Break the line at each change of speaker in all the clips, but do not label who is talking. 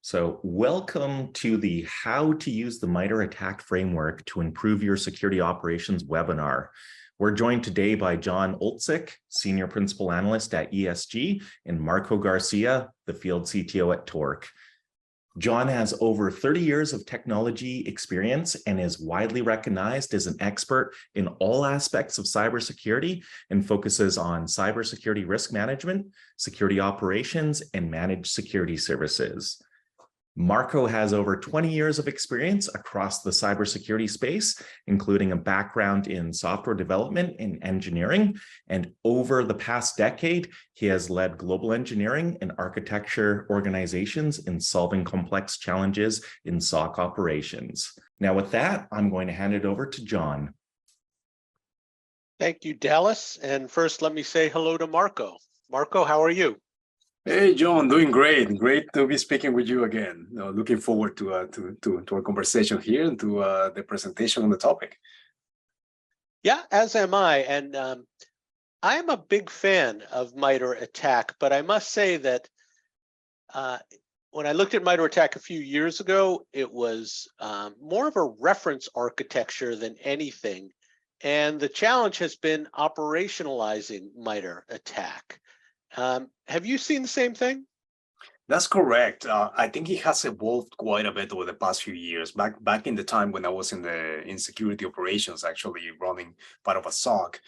So welcome to the How to Use the MITRE Attack Framework to Improve Your Security Operations webinar. We're joined today by John Olczyk, Senior Principal Analyst at ESG, and Marco Garcia, the Field CTO at Torq. John has over 30 years of technology experience and is widely recognized as an expert in all aspects of cybersecurity and focuses on cybersecurity risk management, security operations, and managed security services. Marco has over 20 years of experience across the cybersecurity space, including a background in software development and engineering. And over the past decade, he has led global engineering and architecture organizations in solving complex challenges in SOC operations. Now, with that, I'm going to hand it over to John.
Thank you, Dallas. And first, let me say hello to Marco. Marco, how are you?
Hey, John, doing great. Great to be speaking with you again. Looking forward to our conversation here and to the presentation on the topic.
Yeah, as am I. And I'm a big fan of MITRE Attack, but I must say that when I looked at MITRE Attack a few years ago, it was more of a reference architecture than anything. And the challenge has been operationalizing MITRE Attack. Have you seen the same thing?
That's correct. I think it has evolved quite a bit over the past few years. Back in the time when I was in security operations, actually running part of a SOC,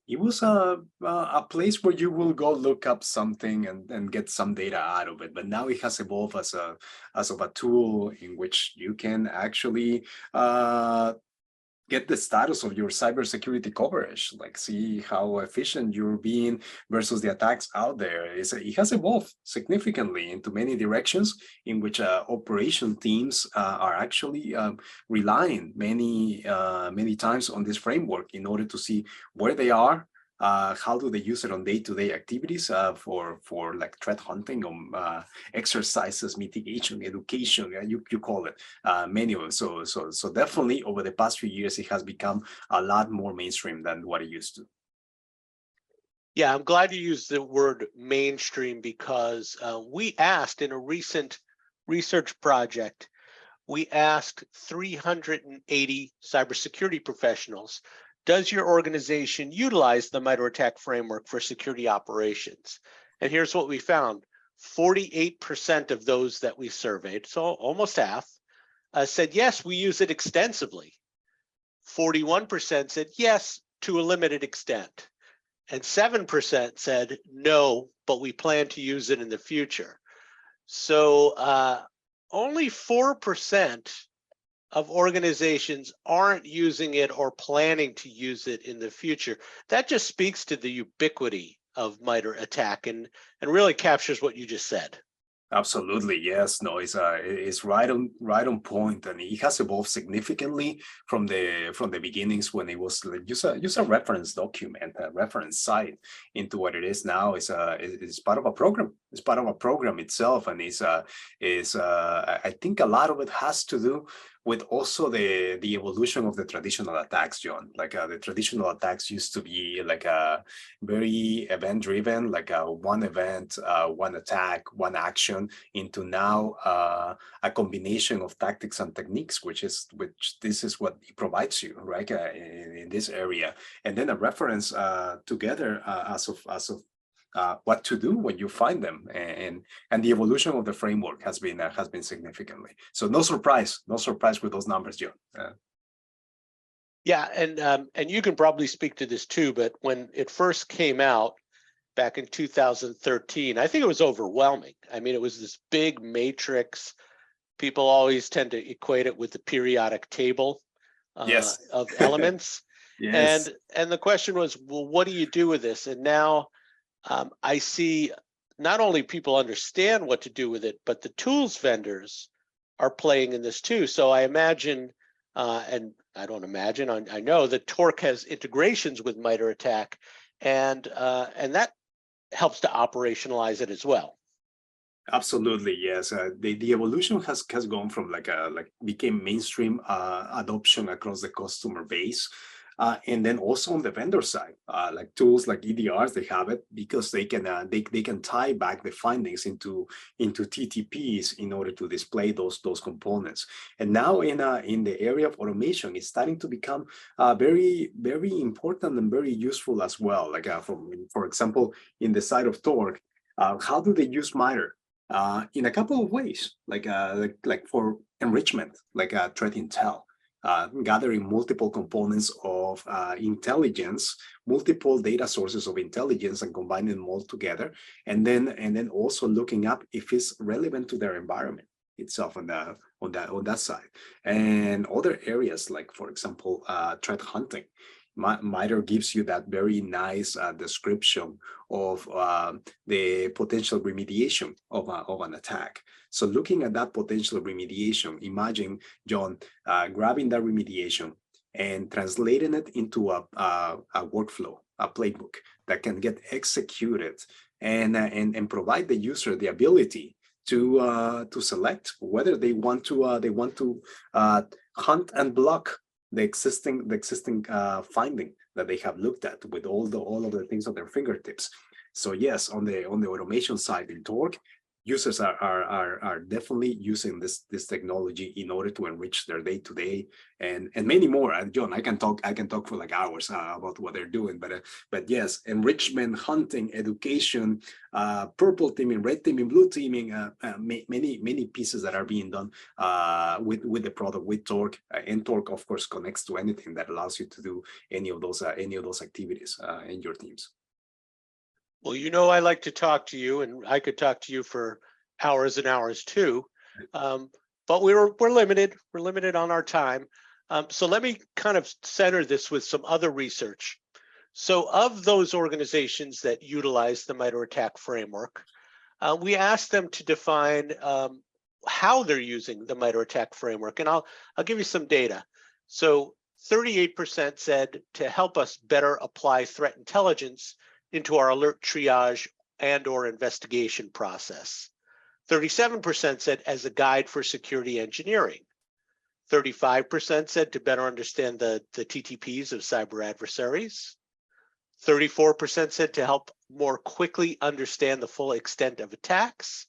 it was a place where you will go look up something and get some data out of it. But now it has evolved as a tool in which you can actually get the status of your cybersecurity coverage, like see how efficient you're being versus the attacks out there. It has evolved significantly into many directions in which operation teams are actually relying many times on this framework in order to see where they are, how do they use it on day-to-day activities for like threat hunting, exercises, mitigation, education, you call it, many of them. So definitely over the past few years, it has become a lot more mainstream than what it used to.
Yeah, I'm glad you used the word mainstream because we asked in a recent research project, we asked 380 cybersecurity professionals, does your organization utilize the MITRE Attack framework for security operations? And here's what we found. 48% of those that we surveyed, so almost half, said, yes, we use it extensively. 41% said, yes, to a limited extent. And 7% said, no, but we plan to use it in the future. So only 4% of organizations aren't using it or planning to use it in the future. That just speaks to the ubiquity of MITRE Attack and really captures what you just said.
Absolutely, yes. No, it's right on point, and it has evolved significantly from the beginnings when it was just a reference document, a reference site, into what it is now. It's part of a program. It's part of a program itself, and I think a lot of it has to do with also the evolution of the traditional attacks, John. Like the traditional attacks used to be like a very event-driven, like a one event, one attack, one action, into now a combination of tactics and techniques, which this is what it provides you, right? In this area, and then a reference together as of what to do when you find them, and the evolution of the framework has been significantly. So no surprise with those numbers, John.
Yeah, and you can probably speak to this too, but when it first came out back in 2013, I think it was overwhelming. I mean, it was this big matrix. People always tend to equate it with the periodic table
Yes.
of elements.
Yes.
And the question was, well, what do you do with this? And now I see not only people understand what to do with it, but the tools vendors are playing in this too. So I imagine, and I don't imagine, I know that Torq has integrations with MITRE Attack, and that helps to operationalize it as well.
Absolutely, yes. The evolution has gone from became mainstream adoption across the customer base. And then also on the vendor side, like tools like EDRs, they have it because they can tie back the findings into TTPs in order to display those components. And now in the area of automation, it's starting to become very, very important and very useful as well. Like for example, in the side of Torq, how do they use MITRE? In a couple of ways, like for enrichment, like threat intel. Gathering multiple components of intelligence, multiple data sources of intelligence, and combining them all together, and then also looking up if it's relevant to their environment itself on that side. And other areas, like for example, threat hunting. MITRE gives you that very nice description of the potential remediation of an attack. So looking at that potential remediation, imagine, John, grabbing that remediation and translating it into a workflow, a playbook that can get executed and provide the user the ability to select whether they want to hunt and block the existing finding that they have looked at with all of the things at their fingertips. So yes, on the automation side in Torq, users are definitely using this technology in order to enrich their day-to-day and many more. And John, I can talk for like hours about what they're doing, but yes, enrichment, hunting, education, purple teaming, red teaming, blue teaming, many pieces that are being done with the product, with Torq. And Torq, of course, connects to anything that allows you to do any of those activities in your teams.
Well, you know, I like to talk to you, and I could talk to you for hours and hours too, but we're limited. We're limited on our time. So let me kind of center this with some other research. So of those organizations that utilize the MITRE ATT&CK framework, we asked them to define how they're using the MITRE ATT&CK framework, and I'll give you some data. So 38% said to help us better apply threat intelligence into our alert triage and or investigation process. 37% said as a guide for security engineering. 35% said to better understand the TTPs of cyber adversaries. 34% said to help more quickly understand the full extent of attacks.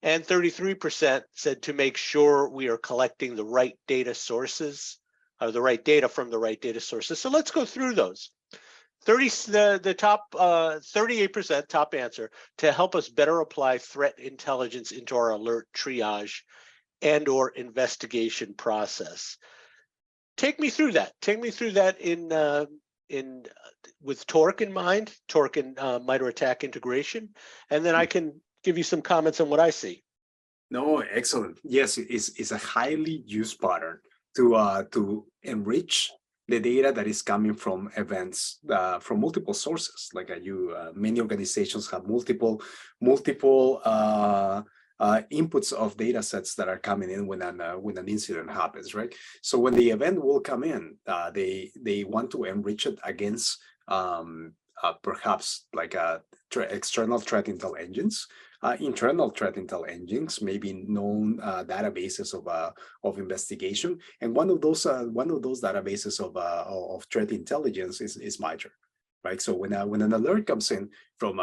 And 33% said to make sure we are collecting the right data sources, or the right data from the right data sources. So let's go through those. The top 38% top answer to help us better apply threat intelligence into our alert triage and or investigation process. Take me through that. Take me through that with Torq in mind, Torq and MITRE ATT&CK integration, and then I can give you some comments on what I see.
No, excellent. Yes, it's a highly used pattern to enrich the data that is coming from events from multiple sources. Like many organizations have multiple inputs of data sets that are coming in when an incident happens, right? So when the event will come in, they want to enrich it against perhaps like external threat intel engines, internal threat intel engines, maybe known databases of investigation, and one of those databases of threat intelligence is MITRE, right? So when an alert comes in from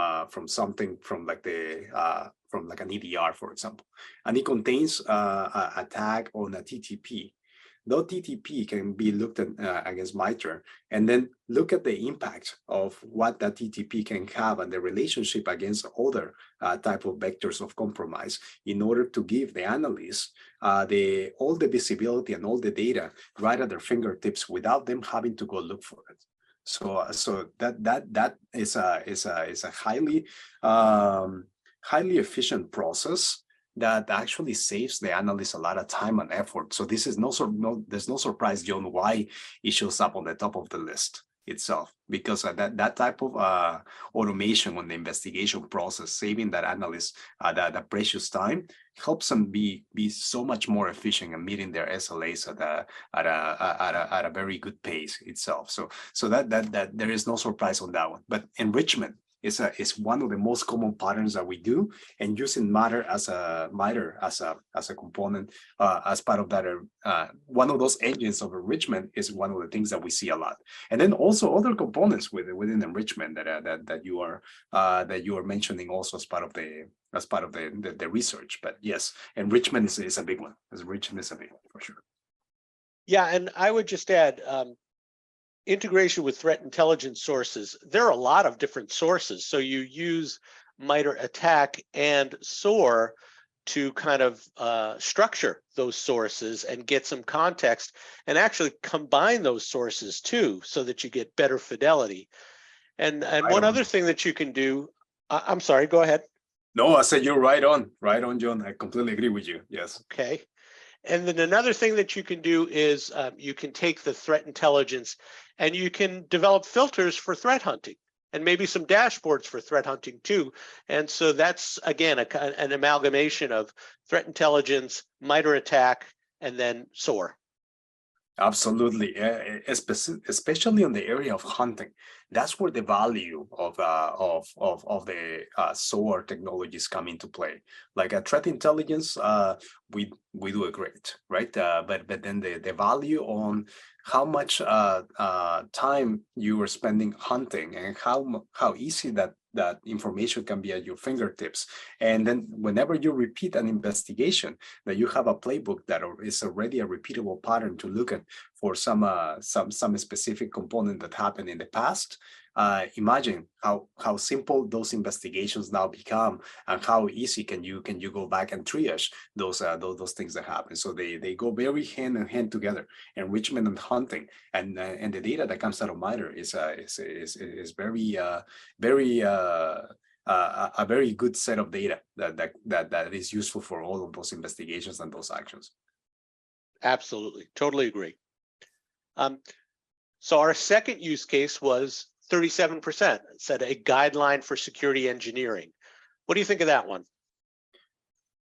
something from like an EDR, for example, and it contains a tag on a TTP. That TTP can be looked at against MITRE, and then look at the impact of what that TTP can have and the relationship against other type of vectors of compromise in order to give the analysts all the visibility and all the data right at their fingertips without them having to go look for it. So that is a highly efficient process that actually saves the analyst a lot of time and effort. So this is there's no surprise, John, why it shows up on the top of the list itself, because that type of automation on the investigation process, saving that analyst that precious time, helps them be so much more efficient and meeting their SLAs at a very good pace itself. So that there is no surprise on that one. But enrichment is one of the most common patterns that we do, and using MITRE as a component as part of that. One of those engines of enrichment is one of the things that we see a lot, and then also other components within enrichment that you are mentioning also as part of the research. But yes, enrichment is a big one. Enrichment is a big one for sure.
Yeah, and I would just add integration with threat intelligence sources. There are a lot of different sources. So you use MITRE ATT&CK and SOAR to kind of structure those sources and get some context, and actually combine those sources too, so that you get better fidelity. And one other thing that you can do, I'm sorry, go ahead.
No, I said you're right on, John. I completely agree with you. Yes.
Okay. And then another thing that you can do is you can take the threat intelligence and you can develop filters for threat hunting, and maybe some dashboards for threat hunting too. And so that's, again, an amalgamation of threat intelligence, MITRE ATT&CK, and then SOAR.
Absolutely, especially on the area of hunting. That's where the value of the SOAR technologies come into play. Like a threat intelligence, we do it great, right? But then the value on how much time you are spending hunting, and how easy that information can be at your fingertips. And then whenever you repeat an investigation, that you have a playbook that is already a repeatable pattern to look at for some specific component that happened in the past. Imagine how simple those investigations now become, and how easy can you go back and triage those things that happen. So they go very hand in hand together, enrichment and hunting, and the data that comes out of MITRE is very a very good set of data that is useful for all of those investigations and those actions.
Absolutely, totally agree. So our second use case was 37%, said a guideline for security engineering. What do you think of that one?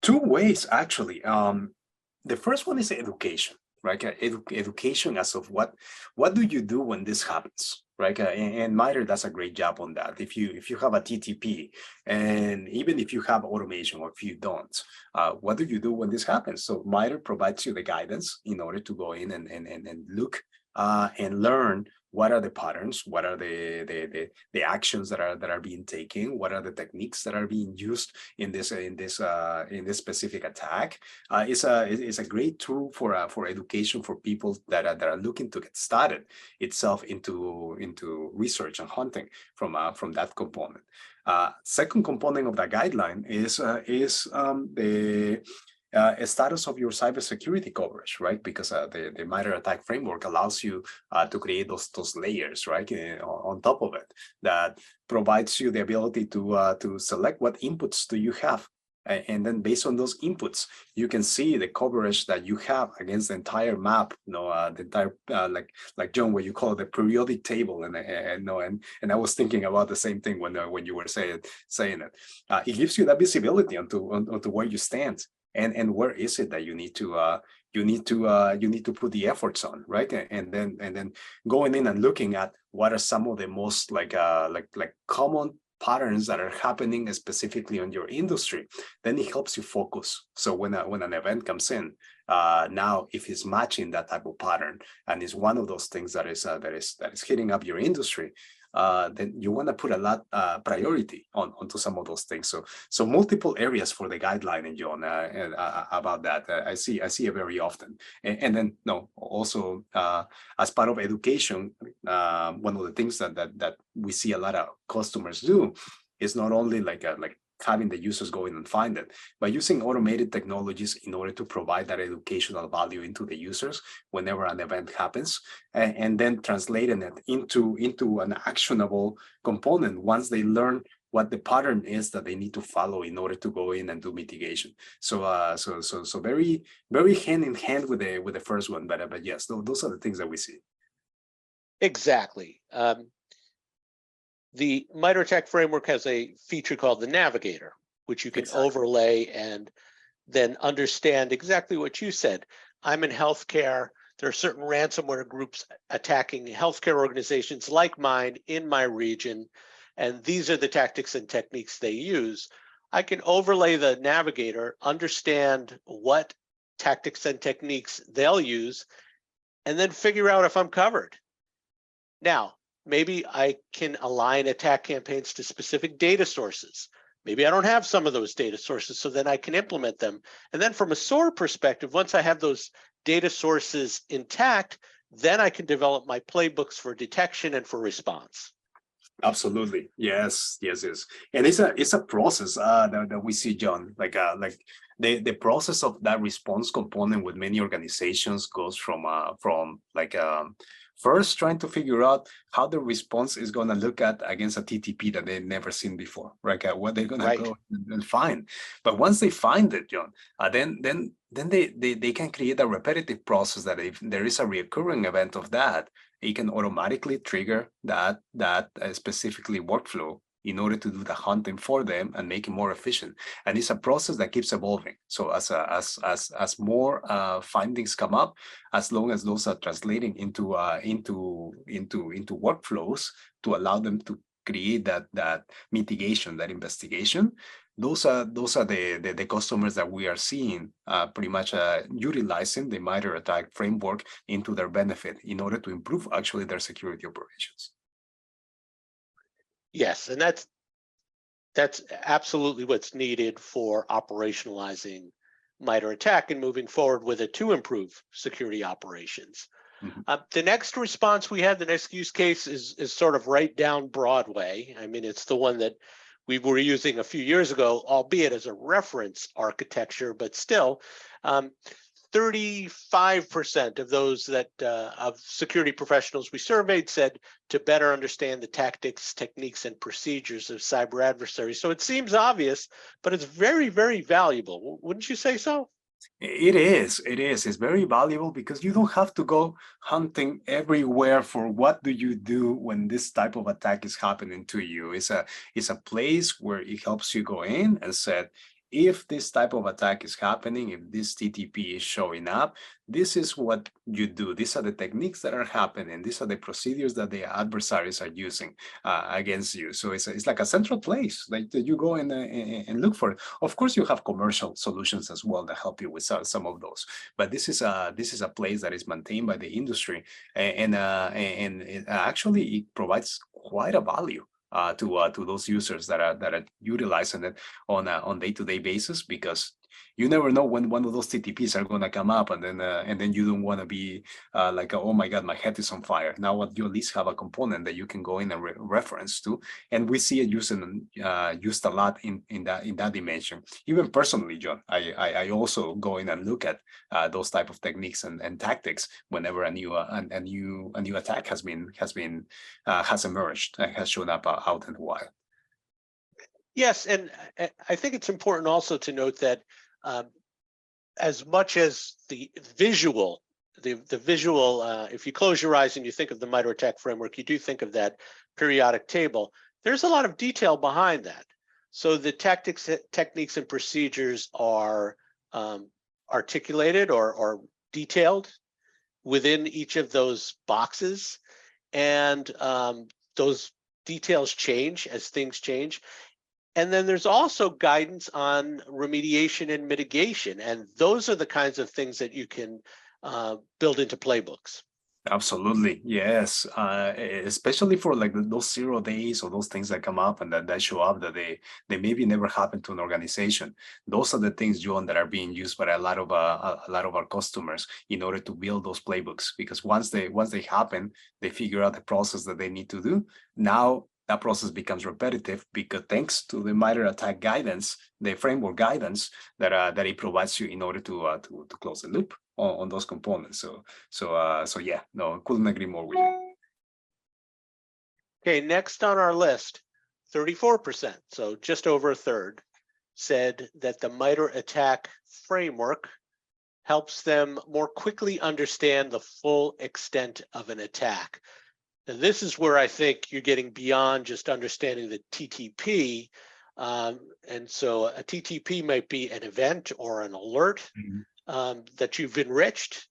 Two ways, actually. The first one is education, right? Education as of what do you do when this happens, right? And MITRE does a great job on that. If you have a TTP, and even if you have automation, or if you don't, what do you do when this happens? So MITRE provides you the guidance in order to go in and look and learn what are the patterns, what are the actions that are being taken, what are the techniques that are being used in this specific attack. It's a great tool for education for people that are looking to get started itself into research and hunting from that component. Second component of the guideline is the status of your cybersecurity coverage, right? Because the MITRE ATT&CK framework allows you to create those layers, right, on top of it, that provides you the ability to select what inputs do you have. And then based on those inputs, you can see the coverage that you have against the entire map, the entire, like John, what you call it, the periodic table. And I was thinking about the same thing when you were saying it. It gives you that visibility onto where you stand. And where is it that you need to put the efforts on, right? And then going in and looking at what are some of the most like common patterns that are happening specifically on your industry. Then it helps you focus. So when an event comes in, now if it's matching that type of pattern, and it's one of those things that is hitting up your industry, then you want to put a lot priority onto some of those things. So multiple areas for the guideline, and John, about that. I see it very often. And then also as part of education, one of the things that we see a lot of customers do is not only like having the users go in and find it, but using automated technologies in order to provide that educational value into the users whenever an event happens, and then translating it into an actionable component once they learn what the pattern is that they need to follow in order to go in and do mitigation. So very, very hand in hand with the first one, but yes, those are the things that we see.
Exactly. The MITRE ATT&CK framework has a feature called the Navigator, which you can overlay and then understand exactly what you said. I'm in healthcare. There are certain ransomware groups attacking healthcare organizations like mine in my region. and these are the tactics and techniques they use, I can overlay the navigator, understand what tactics and techniques they'll use, and then figure out if I'm covered. Now, maybe I can align attack campaigns to specific data sources. Maybe I don't have some of those data sources, so then I can implement them. And then from a SOAR perspective, once I have those data sources intact, then I can develop my playbooks for detection and for response.
Absolutely. Yes. And it's a process that we see, John, like the process of that response component with many organizations goes from first trying to figure out how the response is going to look at against a TTP that they've never seen before, right? What they're going to go and find. But once they find it, John, then they can create a repetitive process that if there is a recurring event of that, it can automatically trigger that specifically workflow in order to do the hunting for them and make it more efficient. And it's a process that keeps evolving. So as more findings come up, as long as those are translating into workflows to allow them to create that mitigation, that investigation, those are the customers that we are seeing pretty much utilizing the MITRE attack framework into their benefit in order to improve actually their security operations.
Yes, and that's absolutely what's needed for operationalizing MITRE attack and moving forward with it to improve security operations. Mm-hmm. The next response we had, the next use case is sort of right down Broadway. I mean, it's the one that we were using a few years ago, albeit as a reference architecture, but still, 35% of those of security professionals we surveyed said to better understand the tactics, techniques, and procedures of cyber adversaries. So it seems obvious, but it's very, very valuable. Wouldn't you say so?
It is. It's very valuable because you don't have to go hunting everywhere for what do you do when this type of attack is happening to you. It's a place where it helps you go in and said, if this type of attack is happening, if this TTP is showing up, this is what you do. These are the techniques that are happening. These are the procedures that the adversaries are using against you. So it's like a central place that you go in and look for it. Of course, you have commercial solutions as well that help you with some of those. But this is a place that is maintained by the industry, and it actually provides quite a value to those users that are utilizing it on day-to-day basis, because you never know when one of those TTPs are going to come up, and then you don't want to be like, oh my God, my head is on fire. Now you at least have a component that you can go in and reference to, and we see it used a lot in that dimension. Even personally, John, I also go in and look at those type of techniques and tactics whenever a new attack has emerged and has shown up out in the wild.
Yes, and I think it's important also to note that as much as the visual, if you close your eyes and you think of the MITRE attack framework, you do think of that periodic table. There's a lot of detail behind that. So the tactics, techniques, and procedures are articulated or detailed within each of those boxes, and those details change as things change. And then there's also guidance on remediation and mitigation. And those are the kinds of things that you can build into playbooks.
Absolutely. Yes. Especially for like those 0 days or those things that come up and that show up that they maybe never happened to an organization. Those are the things, John, that are being used by a lot of our customers in order to build those playbooks, because once they happen, they figure out the process that they need to do. Now that process becomes repetitive because thanks to the MITRE attack guidance, the framework guidance that it provides you in order to close the loop on those components. So yeah, no, couldn't agree more with you.
Okay, next on our list, 34%, so just over a third, said that the MITRE attack framework helps them more quickly understand the full extent of an attack. And this is where I think you're getting beyond just understanding the TTP. And so a TTP might be an event or an alert that you've enriched,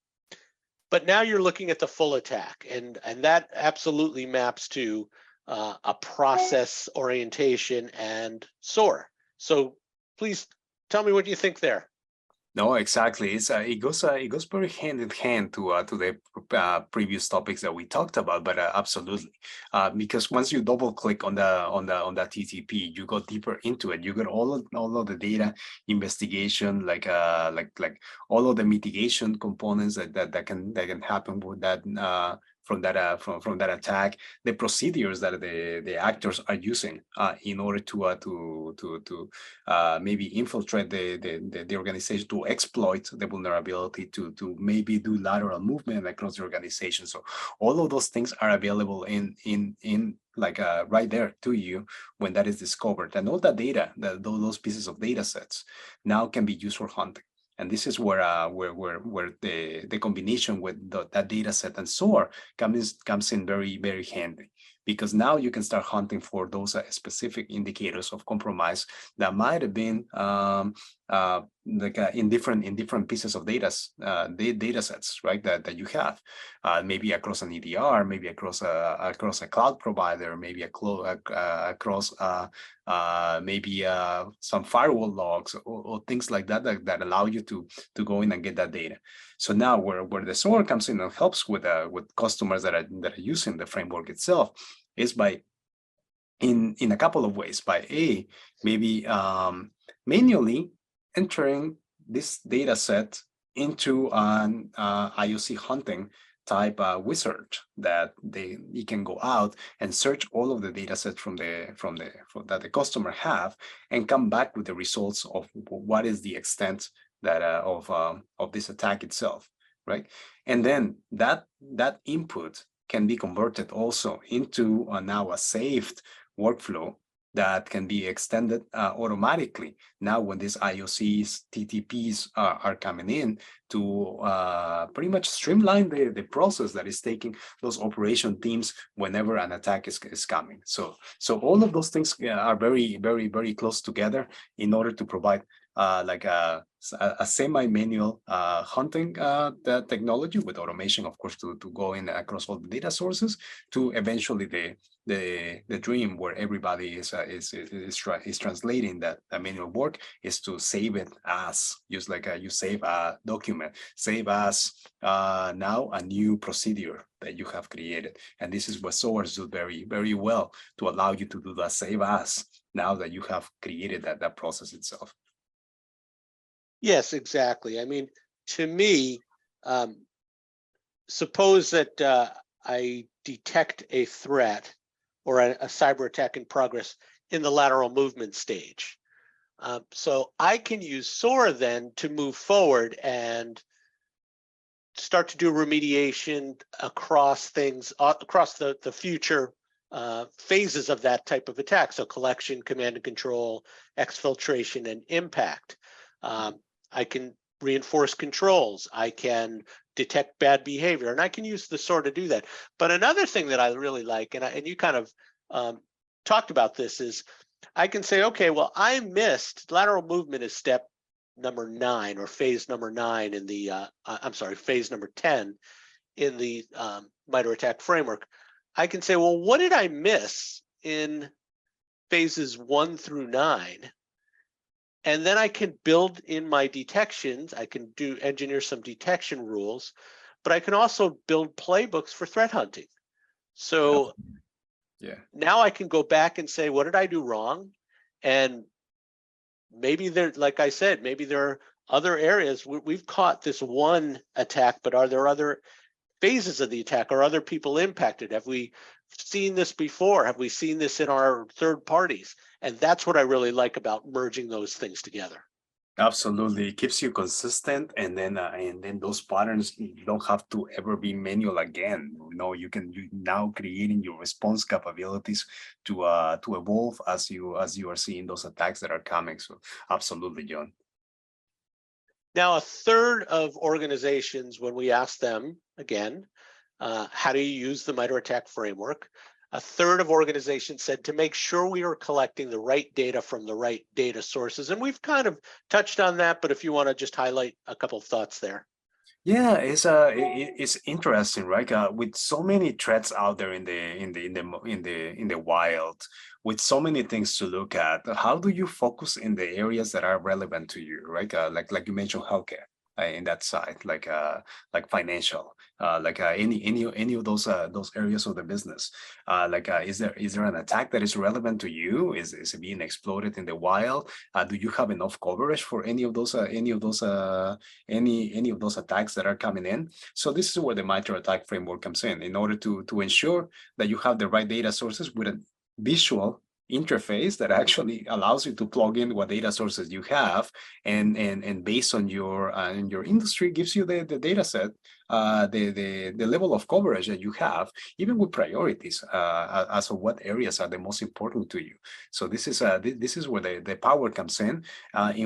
but now you're looking at the full attack, and that absolutely maps to a process orientation, and SOAR. So please tell me what you think there.
No, exactly. It goes very hand in hand to the previous topics that we talked about, but absolutely, because once you double click on that TTP, you go deeper into it. You get all of the data investigation, like all of the mitigation components that can happen with that. From that attack, the procedures that the actors are using in order to maybe infiltrate the organization, to exploit the vulnerability, to maybe do lateral movement across the organization. So all of those things are available in like right there to you when that is discovered, and all that data, those pieces of data sets now can be used for hunting. And this is where the combination with that data set and SOAR comes in very, very handy, because now you can start hunting for those specific indicators of compromise that might have been in different pieces of data sets, right? That you have, maybe across an EDR, maybe across a cloud provider, maybe across maybe some firewall logs or things like that allow you to go in and get that data. So now where the SOAR comes in and helps with customers that are using the framework itself is by in a couple of ways. By maybe manually entering this data set into an IOC hunting type wizard that you can go out and search all of the data sets that the customer have and come back with the results of what is the extent that of this attack itself, right? And then that input can be converted also into now a saved workflow that can be extended automatically now when these IOCs, TTPs are coming in to pretty much streamline the process that is taking those operation teams whenever an attack is coming. So all of those things are very, very, very close together in order to provide like a semi-manual hunting the technology with automation, of course, to go in across all the data sources, to eventually the dream where everybody is translating that manual work is to save it as just like you save a document, save as now a new procedure that you have created. And this is what SOARs do very, very well, to allow you to do that save as now that you have created that process itself.
Yes, exactly. I mean, to me, suppose that I detect a threat or a cyber attack in progress in the lateral movement stage. So I can use SOAR then to move forward and start to do remediation across things, across the future phases of that type of attack. So collection, command and control, exfiltration, and impact. I can reinforce controls. I can detect bad behavior, and I can use the SOAR to do that. But another thing that I really like, and you kind of talked about this, is I can say, okay, well, I missed lateral movement is step number 9 or phase number 9 in the, phase number 10 in the MITRE attack framework. I can say, well, what did I miss in phases 1 through 9? And then I can build in my detections. I can engineer some detection rules, but I can also build playbooks for threat hunting. So
yeah,
now I can go back and say, what did I do wrong? And maybe there, like I said, maybe there are other areas. We've caught this one attack, but are there other phases of the attack? Are other people impacted? Have we seen this before? Have we seen this in our third parties? And that's what I really like about merging those things together.
absolutely. It keeps you consistent, and then those patterns don't have to ever be manual again. You know, you now creating your response capabilities to evolve as you are seeing those attacks that are coming. So absolutely, John.
Now, a third of organizations, when we ask them again, how do you use the MITRE attack framework? A third of organizations said to make sure we are collecting the right data from the right data sources. And we've kind of touched on that, but if you want to just highlight a couple of thoughts there.
Yeah, it's interesting, right? With so many threats out there in the wild, with so many things to look at, how do you focus in the areas that are relevant to you, right? Like you mentioned, healthcare in that side, like financial, any of those areas of the business. Is there an attack that is relevant to you? Is it being exploited in the wild? Do you have enough coverage for any of those attacks that are coming in? So this is where the MITRE attack framework comes in order to ensure that you have the right data sources with a visual interface that actually allows you to plug in what data sources you have, and based on your industry gives you the data set, the level of coverage that you have, even with priorities as of what areas are the most important to you. So this is where the power comes in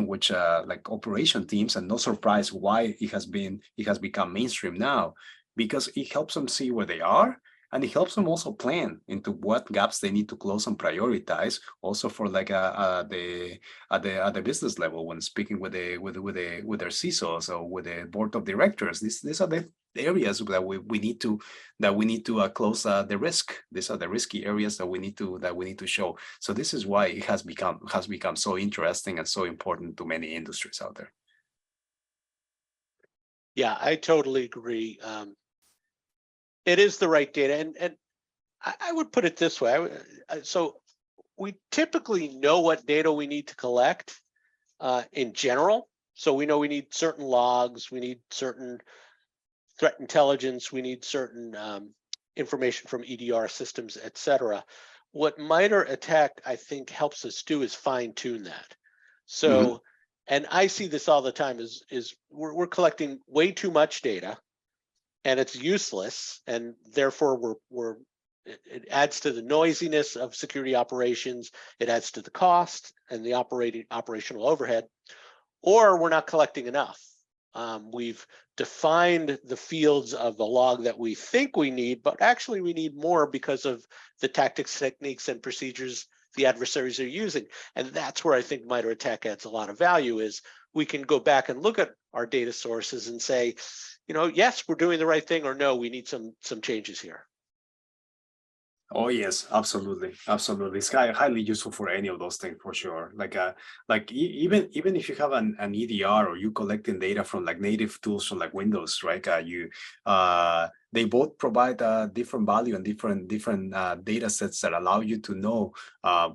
which like operation teams, and no surprise why it has become mainstream now, because it helps them see where they are, and it helps them also plan into what gaps they need to close and prioritize, also for like at the business level when speaking with their CISOs or with the board of directors. These are the areas that we need to close the risk. These are the risky areas that we need to show. So this is why it has become so interesting and so important to many industries out there.
Yeah, I totally agree. It is the right data, and I would put it this way. So we typically know what data we need to collect in general. So we know we need certain logs, we need certain threat intelligence, we need certain information from EDR systems, et cetera. What MITRE ATT&CK, I think, helps us do is fine tune that. So, and I see this all the time, is we're collecting way too much data, and it's useless, and therefore it adds to the noisiness of security operations, it adds to the cost and the operational overhead, or we're not collecting enough. We've defined the fields of the log that we think we need, but actually we need more because of the tactics, techniques, and procedures the adversaries are using. And that's where I think MITRE ATT&CK adds a lot of value, is we can go back and look at our data sources and say, yes, we're doing the right thing, or no, we need some changes here.
Oh yes, absolutely, absolutely. It's highly useful for any of those things for sure. Even if you have an EDR, or you collecting data from like native tools from like Windows, right? They both provide different value and different data sets that allow you to know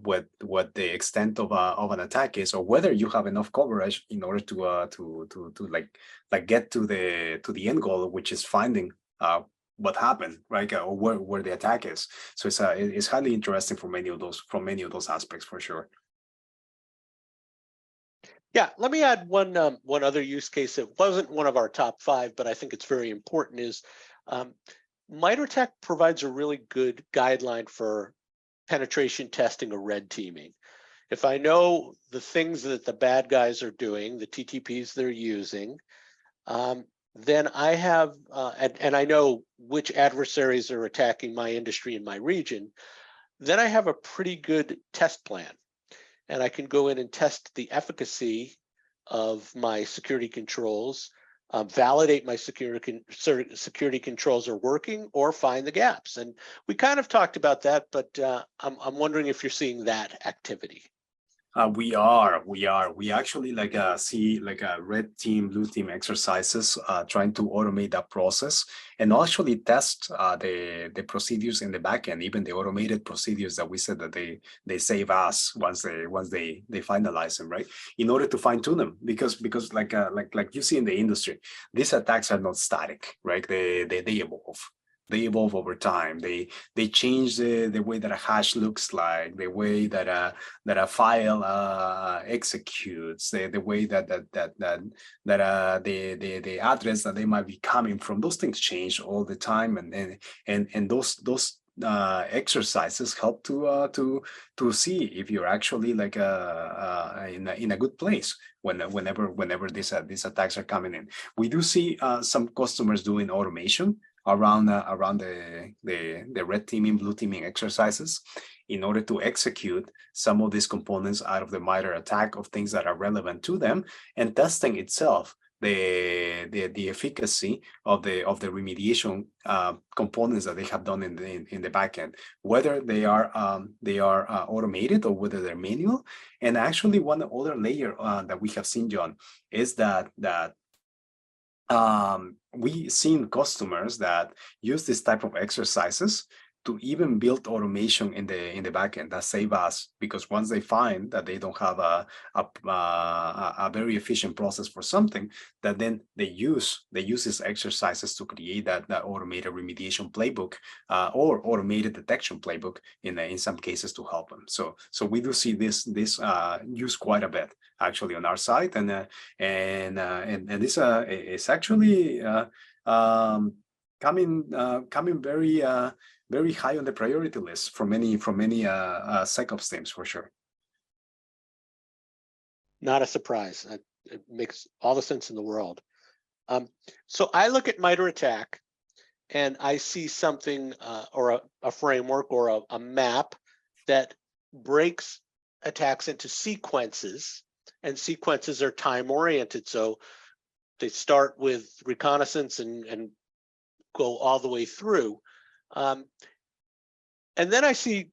what the extent of an attack is, or whether you have enough coverage in order to like get to the end goal, which is finding what happened, right? Or where the attack is. So it's highly interesting from many of those aspects for sure.
Yeah, let me add one other use case that wasn't one of our top 5, but I think it's very important. Is MITRE ATT&CK provides a really good guideline for penetration testing or red teaming. If I know the things that the bad guys are doing, the TTPs they're using, then I have, and I know which adversaries are attacking my industry in my region, then I have a pretty good test plan. And I can go in and test the efficacy of my security controls, validate my security controls are working, or find the gaps. And we kind of talked about that, but I'm wondering if you're seeing that activity.
We actually see like a red team, blue team exercises, trying to automate that process and actually test the procedures in the backend, even the automated procedures that we said that they save us once they finalize them, right? In order to fine tune them, because like you see in the industry, these attacks are not static, right? They evolve. They evolve over time. They change the way that a hash looks like, the way that a file executes, the way that the address that they might be coming from. Those things change all the time, and those exercises help to see if you're actually like in a good place whenever these attacks are coming in. We do see some customers doing automation around the red teaming, blue teaming exercises in order to execute some of these components out of the MITRE ATT&CK of things that are relevant to them, and testing itself the efficacy of the remediation components that they have done in the backend, whether they are automated or whether they're manual. And actually, one other layer that we have seen, John, is that we seen customers that use this type of exercises to even build automation in the backend that save us, because once they find that they don't have a very efficient process for something, that then they use these exercises to create that automated remediation playbook or automated detection playbook in some cases to help them. So we do see this used quite a bit actually on our site, and this is actually coming very high on the priority list from many SecOps teams for sure.
Not a surprise. It makes all the sense in the world. So I look at MITRE ATT&CK and I see something or a framework or a map that breaks attacks into sequences, and sequences are time oriented. So they start with reconnaissance and go all the way through. And then I see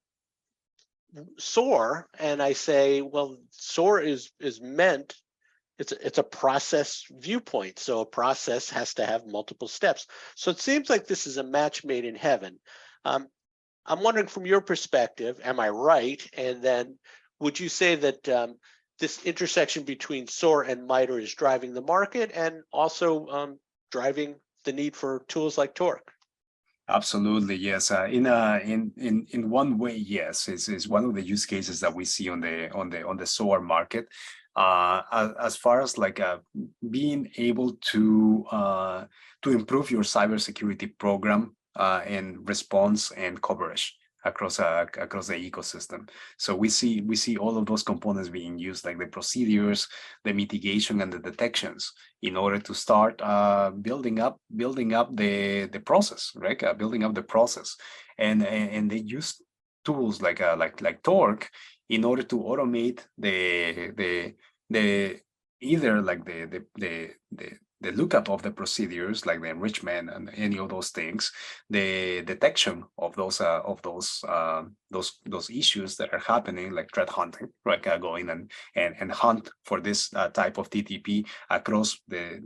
SOAR and I say, well, SOAR is meant, it's a process viewpoint. So a process has to have multiple steps. So it seems like this is a match made in heaven. I'm wondering from your perspective, am I right? And then would you say that this intersection between SOAR and MITRE is driving the market and also driving the need for tools like Torq?
Absolutely, yes. In one way, yes, is one of the use cases that we see on the SOAR market. As far as like being able to improve your cybersecurity program and response and coverage across the ecosystem. So we see all of those components being used, like the procedures, the mitigation, and the detections, in order to start building up the process, right? Building up the process, and they use tools like Torq in order to automate the either like the lookup of the procedures, like the enrichment and any of those things, the detection of those issues that are happening, like threat hunting, right? Going and hunt for this type of TTP across the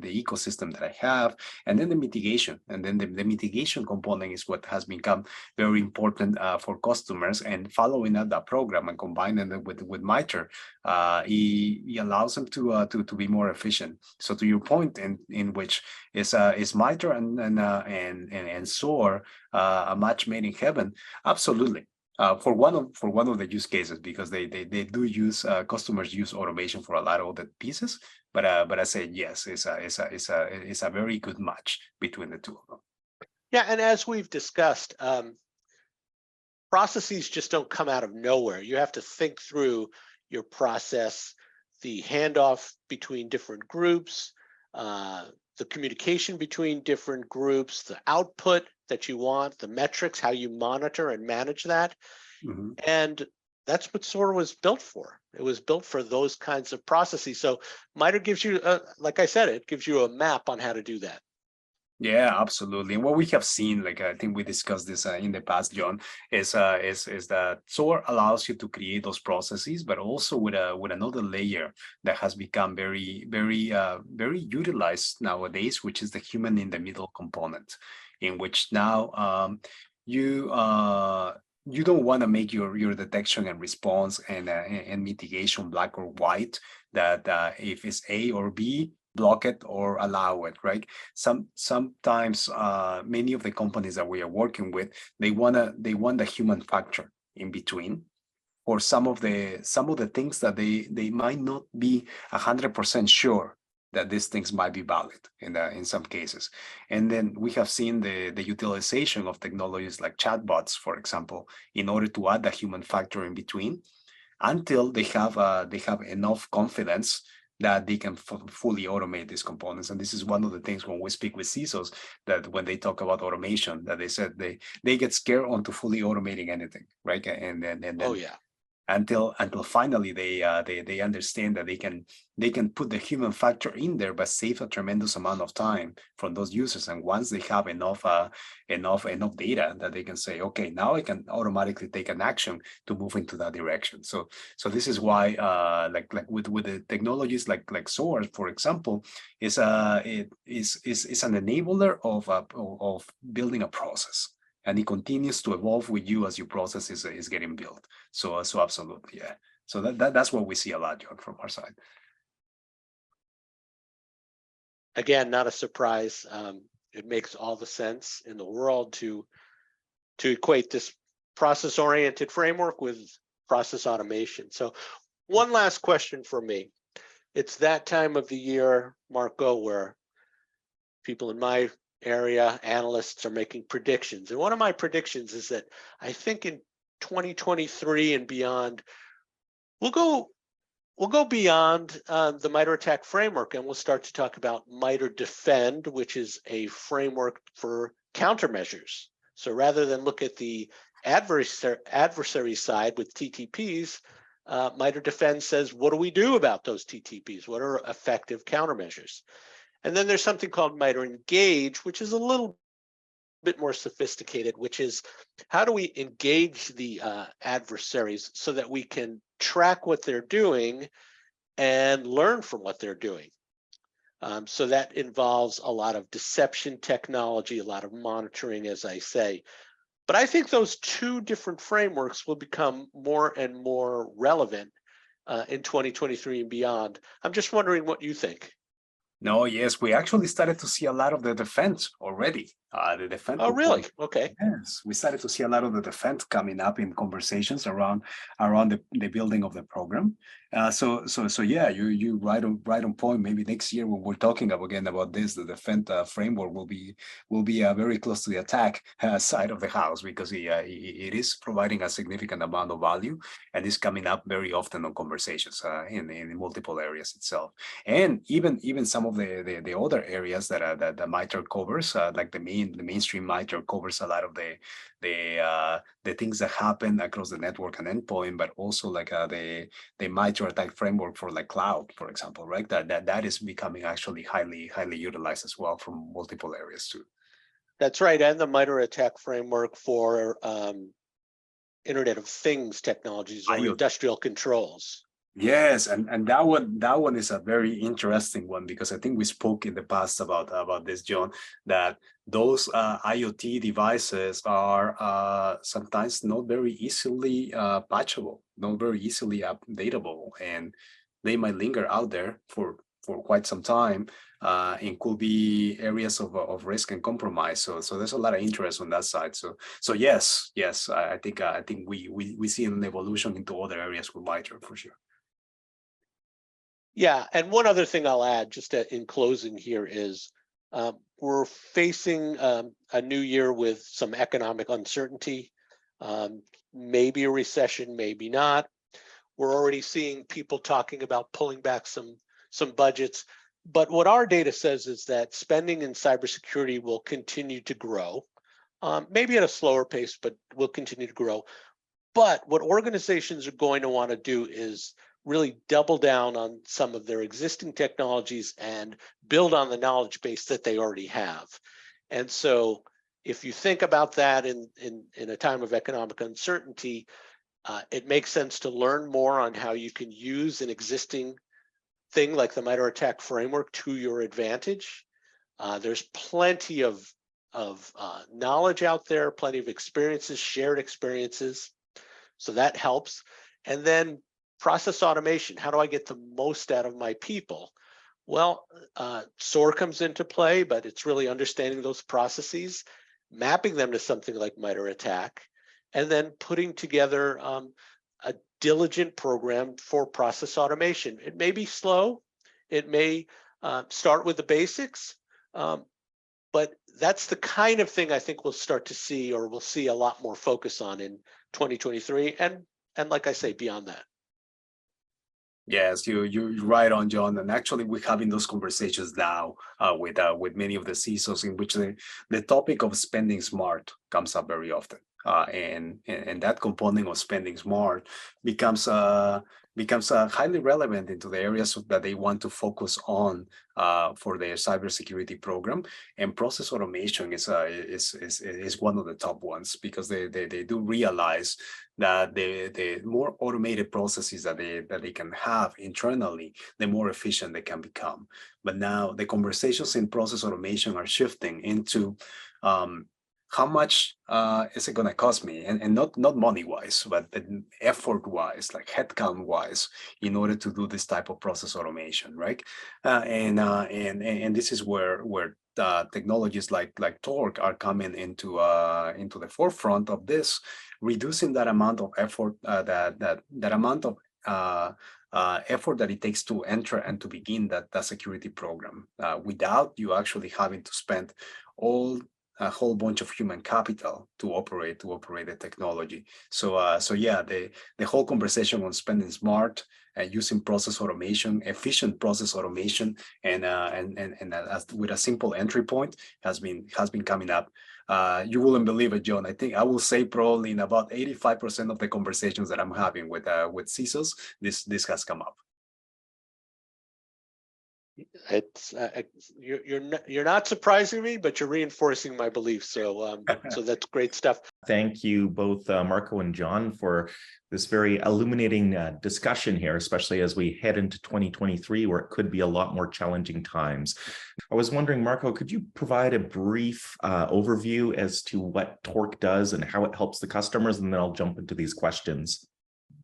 ecosystem that I have, and then the mitigation, and then the mitigation component is what has become very important for customers. And following up that program and combining it with MITRE, it allows them to be more efficient. So to your point, in which is MITRE and SOAR a match made in heaven? Absolutely. For one of the use cases, because they do use customers use automation for a lot of the pieces, but I say yes, it's a very good match between the two of them.
Yeah, and as we've discussed, processes just don't come out of nowhere. You have to think through your process, the handoff between different groups, the communication between different groups, the output that you want, the metrics, how you monitor and manage that. Mm-hmm. And that's what SOAR was built for. It was built for those kinds of processes. So MITRE gives you, like I said, it gives you a map on how to do that.
Yeah, absolutely. And what we have seen, like I think we discussed this in the past, John, is that SOAR allows you to create those processes, but also with another layer that has become very utilized nowadays, which is the human in the middle component, in which now you don't want to make your detection and response and mitigation black or white, that if it's A or B, block it or allow it, right? Sometimes many of the companies that we are working with, they want the human factor in between, or some of the things that they might not be 100% sure that these things might be valid in some cases. And then we have seen the utilization of technologies like chatbots, for example, in order to add the human factor in between, until they have enough confidence that they can fully automate these components. And this is one of the things when we speak with CISOs, that when they talk about automation, that they said they get scared onto fully automating anything, right? And then
oh yeah,
until finally they understand that they can put the human factor in there, but save a tremendous amount of time from those users. And once they have enough data, that they can say, okay, now I can automatically take an action to move into that direction. So this is why like with the technologies like SOAR, for example, is an enabler of building a process. And it continues to evolve with you as your process is getting built. So absolutely, yeah. So that's what we see a lot, John, from our side.
Again, not a surprise. It makes all the sense in the world to equate this process-oriented framework with process automation. So one last question for me. It's that time of the year, Marco, where people in my area, analysts, are making predictions. And one of my predictions is that I think in 2023 and beyond, we'll go beyond the MITRE attack framework, and we'll start to talk about MITRE Defend, which is a framework for countermeasures. So rather than look at the adversary side with TTPs, MITRE Defend says, what do we do about those TTPs? What are effective countermeasures? And then there's something called MITRE Engage, which is a little bit more sophisticated, which is how do we engage the adversaries so that we can track what they're doing and learn from what they're doing. So that involves a lot of deception technology, a lot of monitoring, as I say. But I think those two different frameworks will become more and more relevant in 2023 and beyond. I'm just wondering what you think.
No, yes, we actually started to see a lot of the defense already. The defense.
Oh, really? Okay.
Yes, we started to see a lot of the defense coming up in conversations around the building of the program. So yeah, you right on point. Maybe next year when we're talking again about this, the defense framework will be very close to the attack side of the house, because it is providing a significant amount of value and is coming up very often on conversations in multiple areas itself, and even some of the other areas that the MITRE covers, like the mainstream MITRE covers a lot of the things that happen across the network and endpoint, but also like the MITRE attack framework for like cloud, for example, right? That is becoming actually highly utilized as well from multiple areas too.
That's right, and the MITRE attack framework for Internet of Things technologies or industrial controls.
Yes, and that one is a very interesting one, because I think we spoke in the past about this, John, that those IoT devices are sometimes not very easily patchable, not very easily updatable, and they might linger out there for quite some time, and could be areas of risk and compromise. So there's a lot of interest on that side. So yes, I think we see an evolution into other areas with MITRE for sure.
Yeah, and one other thing I'll add just in closing here is we're facing a new year with some economic uncertainty, maybe a recession, maybe not. We're already seeing people talking about pulling back some budgets. But what our data says is that spending in cybersecurity will continue to grow, maybe at a slower pace, but will continue to grow. But what organizations are going to want to do is really double down on some of their existing technologies and build on the knowledge base that they already have. And so if you think about that in a time of economic uncertainty, it makes sense to learn more on how you can use an existing thing like the MITRE attack framework to your advantage. There's plenty of knowledge out there, plenty of experiences, shared experiences. So that helps. And then process automation. How do I get the most out of my people? Well, SOAR comes into play, but it's really understanding those processes, mapping them to something like MITRE attack, and then putting together a diligent program for process automation. It may be slow. It may start with the basics, but that's the kind of thing I think we'll start to see, or we'll see a lot more focus on in 2023, and like I say, beyond that.
Yes, you're right on, John. And actually, we're having those conversations now with many of the CISOs, in which the topic of spending smart comes up very often. and that component of spending smart becomes highly relevant into the areas that they want to focus on for their cybersecurity program. And process automation is one of the top ones, because they do realize that the more automated processes that they can have internally, the more efficient they can become. But now the conversations in process automation are shifting into how much is it going to cost me, and not money wise, but effort wise, like headcount wise, in order to do this type of process automation, right? And this is where technologies like Torq are coming into the forefront of this, reducing that amount of effort, that amount of effort that it takes to enter and to begin that security program, without you actually having to spend a whole bunch of human capital to operate the technology. So yeah, the whole conversation on spending smart and using process automation, efficient process automation, and as with a simple entry point has been coming up. You wouldn't believe it, John. I think I will say probably in about 85% of the conversations that I'm having with CISOs, this has come up.
It's you're not surprising me, but you're reinforcing my beliefs. So so that's great stuff.
Thank you both, Marco and John, for this very illuminating discussion here, especially as we head into 2023, where it could be a lot more challenging times. I was wondering, Marco, could you provide a brief overview as to what Torq does and how it helps the customers, and then I'll jump into these questions.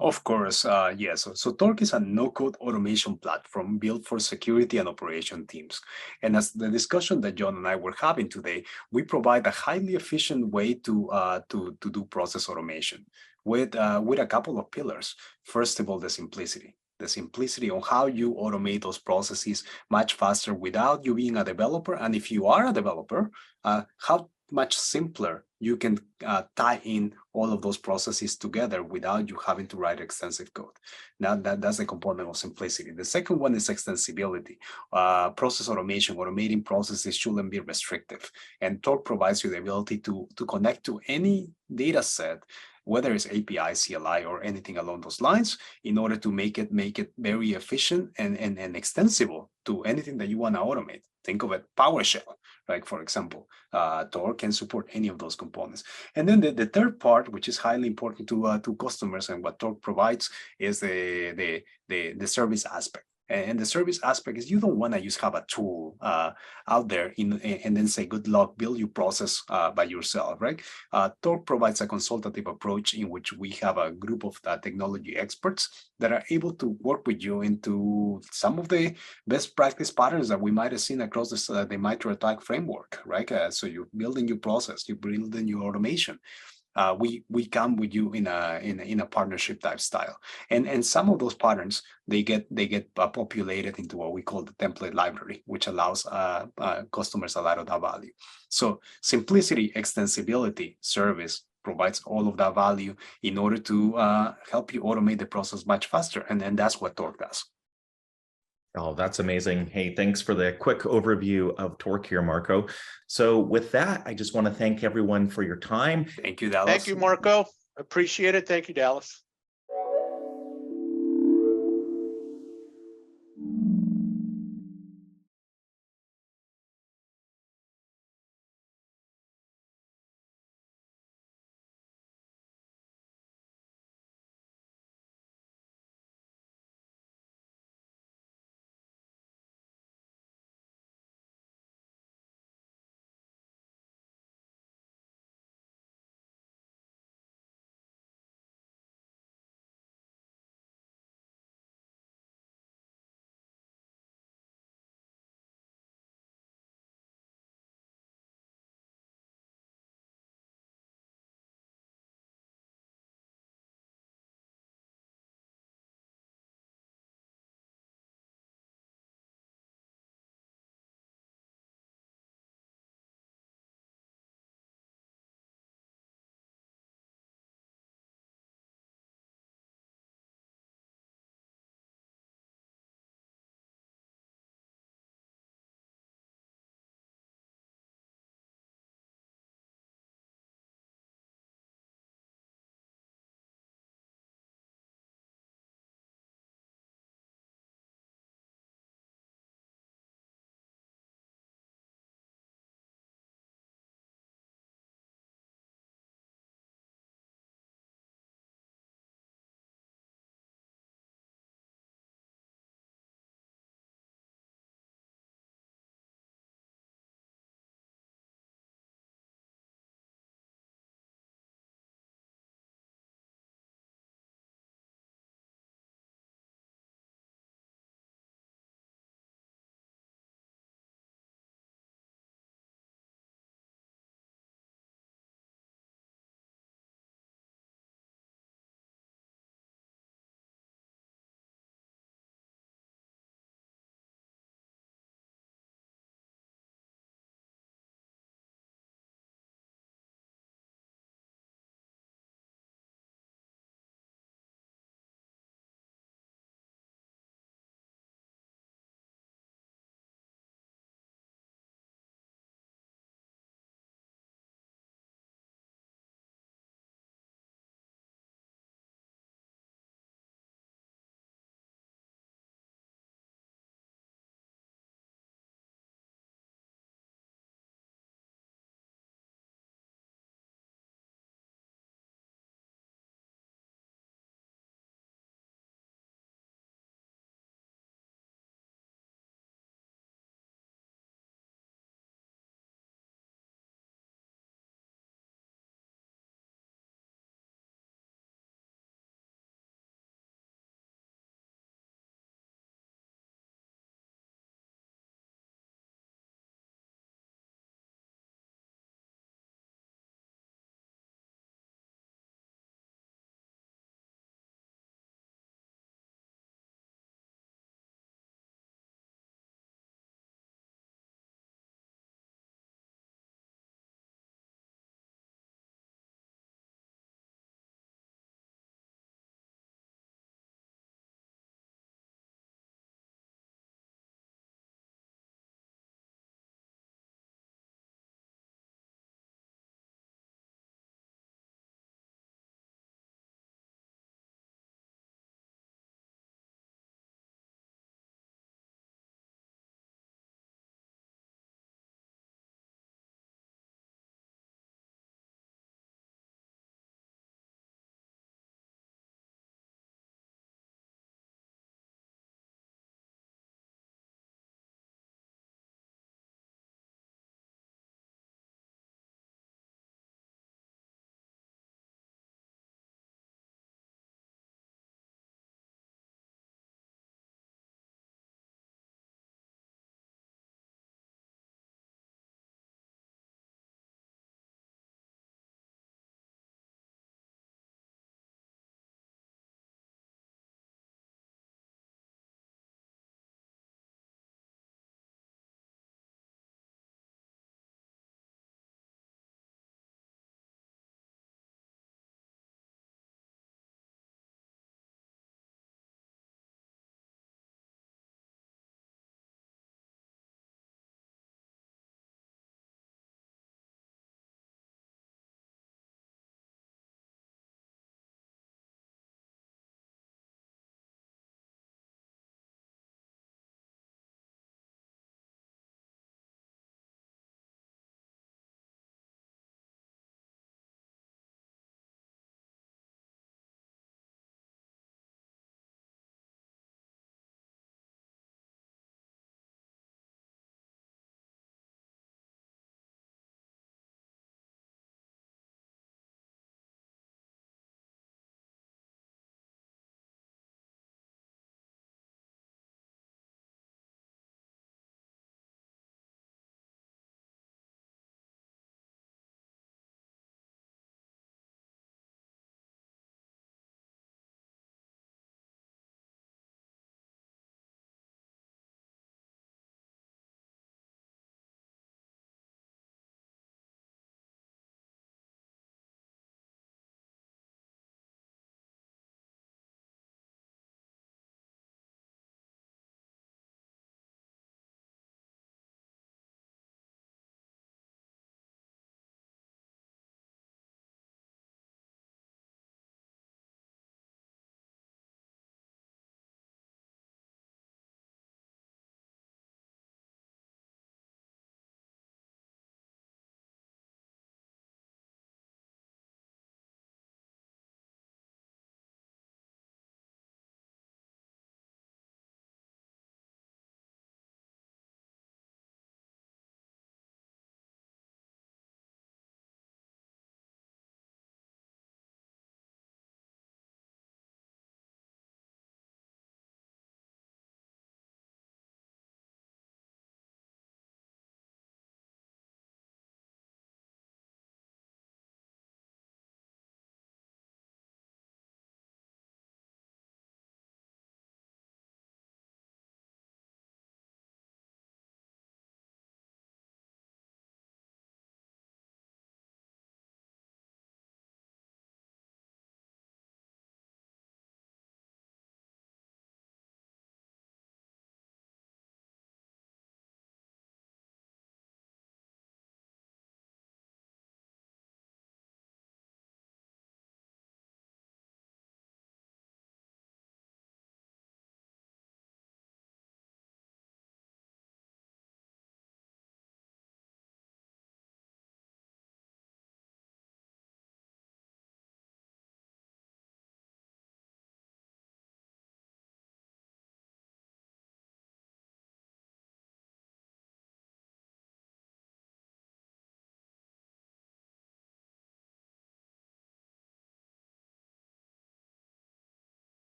Of course, yes. So Torq is a no-code automation platform built for security and operation teams. And as the discussion that John and I were having today, we provide a highly efficient way to do process automation with a couple of pillars. First of all, the simplicity on how you automate those processes much faster without you being a developer. And if you are a developer, how much simpler you can tie in all of those processes together without you having to write extensive code. Now that's a component of simplicity. The second one is extensibility. Process automation, automating processes shouldn't be restrictive. And Torq provides you the ability to connect to any data set, whether it's API, CLI, or anything along those lines, in order to make it very efficient and extensible to anything that you want to automate. Think of it, PowerShell, right? For example, Torq can support any of those components. And then the third part, which is highly important to customers, and what Torq provides, is the service aspect. And the service aspect is, you don't want to just have a tool out there and then say, good luck, build your process by yourself, right? Torq provides a consultative approach in which we have a group of technology experts that are able to work with you into some of the best practice patterns that we might have seen across the MITRE attack framework, right? So you're building your process, you're building your automation. We come with you in a partnership type style, and some of those patterns they get populated into what we call the template library, which allows customers a lot of that value. So simplicity, extensibility, service provides all of that value in order to help you automate the process much faster, and that's what Torq does.
Oh, that's amazing. Hey, thanks for the quick overview of Torq here, Marco. So with that, I just want to thank everyone for your time.
Thank you, Dallas.
Thank you, Marco. Appreciate it. Thank you, Dallas.